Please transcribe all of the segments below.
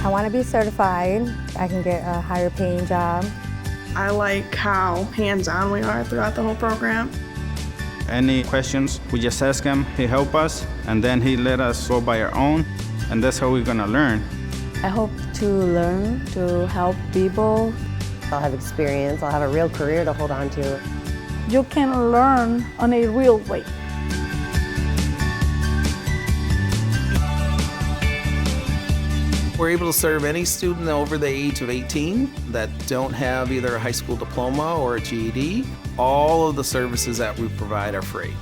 I want to be certified. I can get a higher paying job. I like how hands-on we are throughout the whole program. Any questions, we just ask him, he help us, and then he let us go by our own, and that's how we're gonna learn. I hope to learn to help people. I'll have experience, I'll have a real career to hold on to. You can learn on a real way. We're able to serve any student over the age of 18 that don't have either a high school diploma or a GED. All of the services that we provide are free.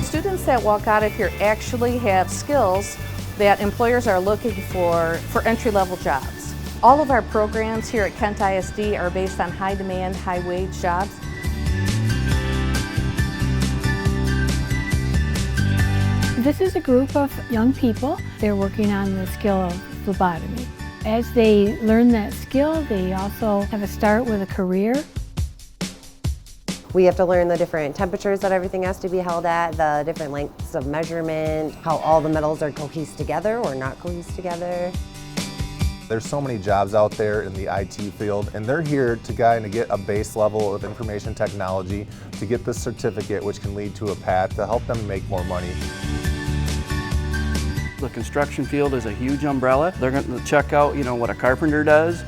Students that walk out of here actually have skills that employers are looking for entry-level jobs. All of our programs here at Kent ISD are based on high-demand, high-wage jobs. This is a group of young people. They're working on the skill of phlebotomy. As they learn that skill, they also have a start with a career. We have to learn the different temperatures that everything has to be held at, the different lengths of measurement, how all the metals are cohesed together or not cohesed together. There's so many jobs out there in the IT field, and they're here to kind of get a base level of information technology to get this certificate, which can lead to a path to help them make more money. The construction field is a huge umbrella. They're going to check out, what a carpenter does,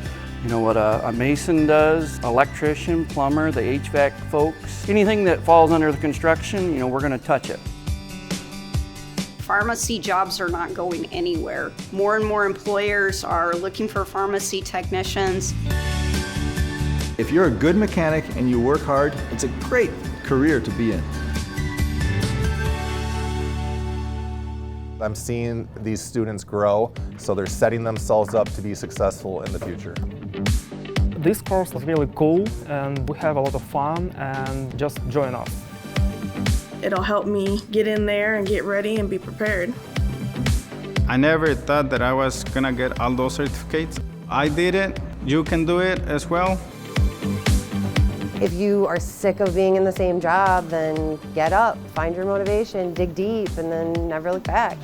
what a mason does, electrician, plumber, the HVAC folks. Anything that falls under the construction, we're going to touch it. Pharmacy jobs are not going anywhere. More and more employers are looking for pharmacy technicians. If you're a good mechanic and you work hard, it's a great career to be in. I'm seeing these students grow, so they're setting themselves up to be successful in the future. This course is really cool, and we have a lot of fun, and just join us. It'll help me get in there and get ready and be prepared. I never thought that I was gonna get all those certificates. I did it, you can do it as well. If you are sick of being in the same job, then get up, find your motivation, dig deep, and then never look back.